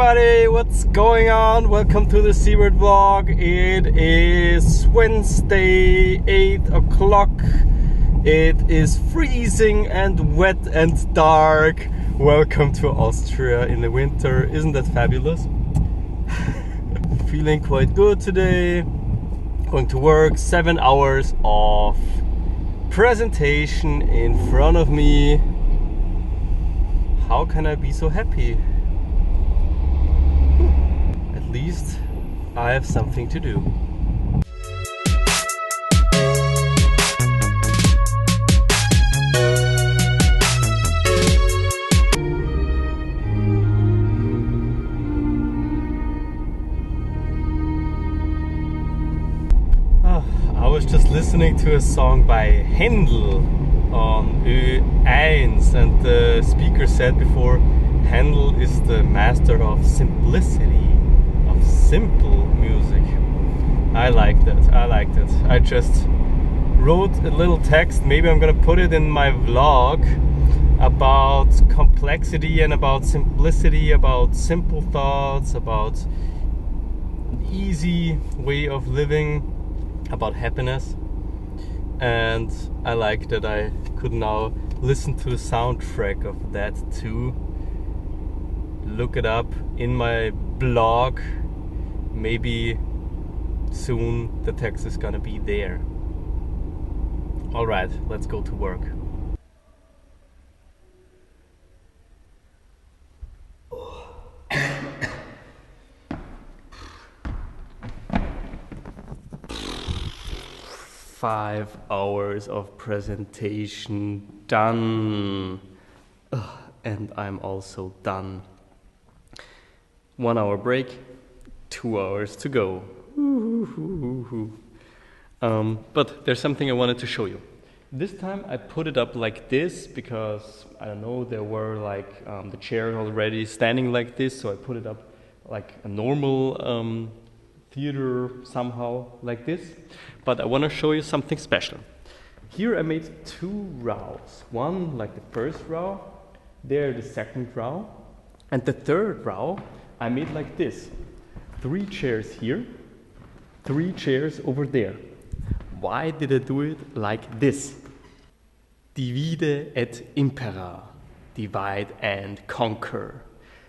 everybody, what's going on? Welcome to the Seabird vlog. It is Wednesday, 8 o'clock. It is freezing and wet and dark. Welcome to Austria in the winter. Isn't that fabulous? Feeling quite good today. Going to work, 7 hours of presentation in front of me. How can I be so happy? At least I have something to do. I was just listening to a song by Handel on Ö1, and the speaker said before, Handel is the master of simplicity, of simple music. I liked it. I just wrote a little text, maybe I'm gonna put it in my vlog, about complexity and about simplicity, about simple thoughts, about easy way of living, about happiness. And I like that I could now listen to the soundtrack of that too. Look it up in my blog. Maybe soon the text is gonna be there. Alright, let's go to work. Five hours of presentation done. And I'm also done. 1 hour break, 2 hours to go. But there's something I wanted to show you. This time I put it up like this because, I don't know, there were like the chair already standing like this, so I put it up like a normal theater somehow like this. But I want to show you something special. Here I made 2 rows. One like the first row, there the second row, and the third row I made like this. 3 chairs here, 3 chairs over there. Why did I do it like this? Divide et impera. Divide and conquer.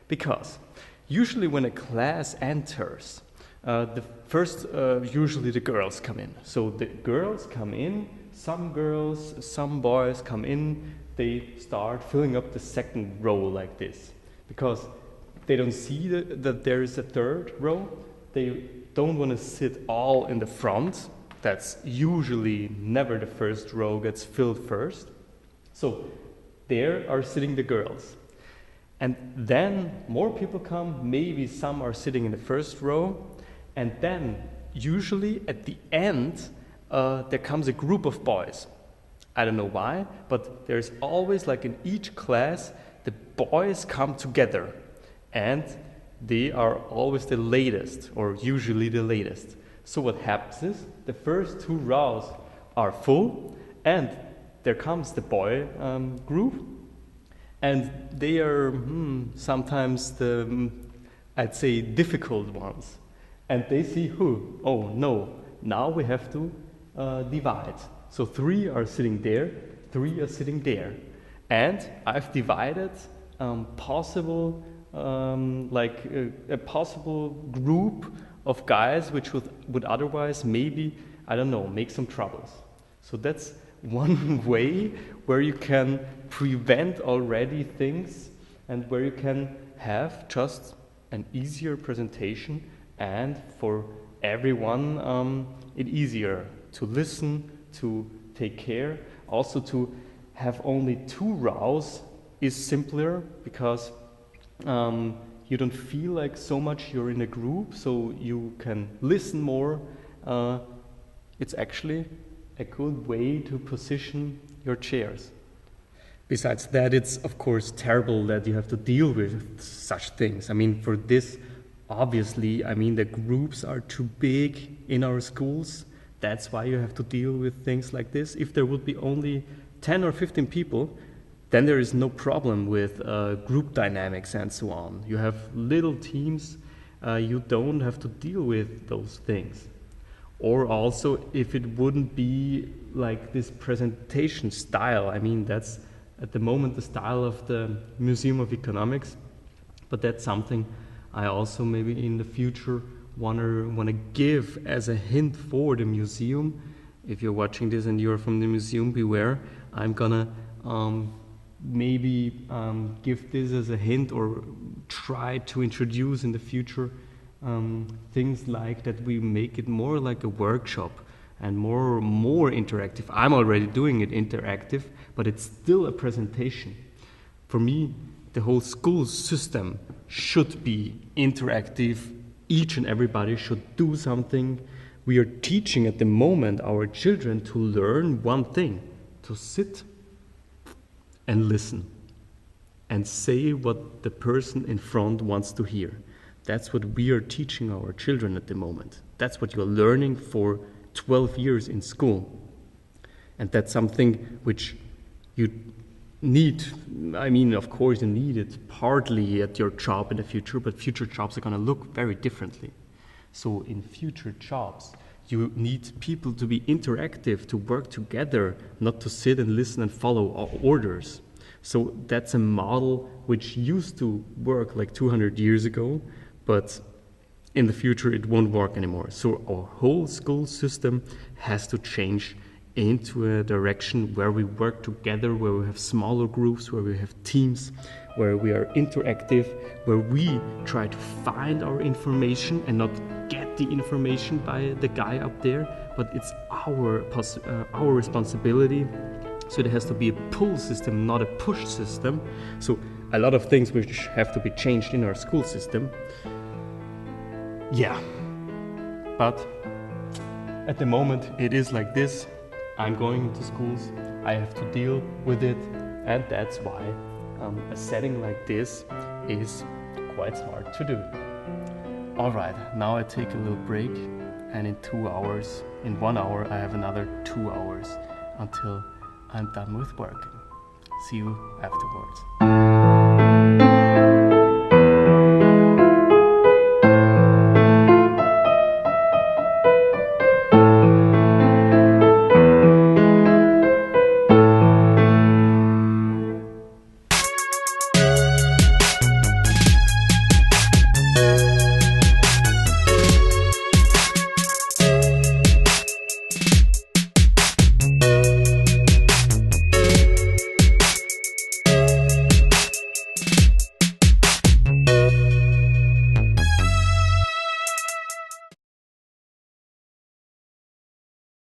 Because usually when a class enters, usually the girls come in. So the girls come in, some girls, some boys come in, they start filling up the second row like this. Because they don't see that there is a third row. They don't want to sit all in the front. That's usually never the first row gets filled first. So there are sitting the girls. And then more people come, maybe some are sitting in the first row. And then usually at the end, there comes a group of boys. I don't know why, but there's always, like in each class, the boys come together. And they are always the latest, or usually the latest. So what happens is, the first 2 rows are full, and there comes the boy group, and they are sometimes the, I'd say, difficult ones. And they see, oh no, now we have to divide. So 3 are sitting there, 3 are sitting there. And I've divided possible a possible group of guys which would otherwise maybe, I don't know, make some troubles. So that's one way where you can prevent already things and where you can have just an easier presentation, and for everyone it easier to listen, to take care. Also to have only 2 rows is simpler because you don't feel like so much you're in a group, so you can listen more. It's actually a good way to position your chairs. Besides that, it's of course terrible that you have to deal with such things. I mean, for this, obviously, I mean, the groups are too big in our schools. That's why you have to deal with things like this. If there would be only 10 or 15 people, Then there is no problem with group dynamics and so on. You have little teams, you don't have to deal with those things. Or also, if it wouldn't be like this presentation style, I mean, that's at the moment the style of the Museum of Economics, but that's something I also maybe in the future wanna give as a hint for the museum. If you're watching this and you're from the museum, beware. I'm gonna maybe give this as a hint or try to introduce in the future things like that we make it more like a workshop and more interactive. I'm already doing it interactive, but it's still a presentation. For me, the whole school system should be interactive. Each and everybody should do something. We are teaching at the moment our children to learn one thing, to sit and listen and say what the person in front wants to hear. That's what we are teaching our children at the moment. That's what you're learning for 12 years in school. And that's something which you need. I mean, of course, you need it partly at your job in the future, but future jobs are going to look very differently. So in future jobs, you need people to be interactive, to work together, not to sit and listen and follow orders. So that's a model which used to work like 200 years ago, but in the future it won't work anymore. So our whole school system has to change into a direction where we work together, where we have smaller groups, where we have teams, where we are interactive, where we try to find our information and not get the information by the guy up there, but it's our responsibility. So there has to be a pull system, not a push system. So a lot of things which have to be changed in our school system. Yeah, but at the moment it is like this. I'm going into schools, I have to deal with it, and that's why a setting like this is quite smart to do. Alright, now I take a little break, and in 1 hour I have another 2 hours until I'm done with working. See you afterwards.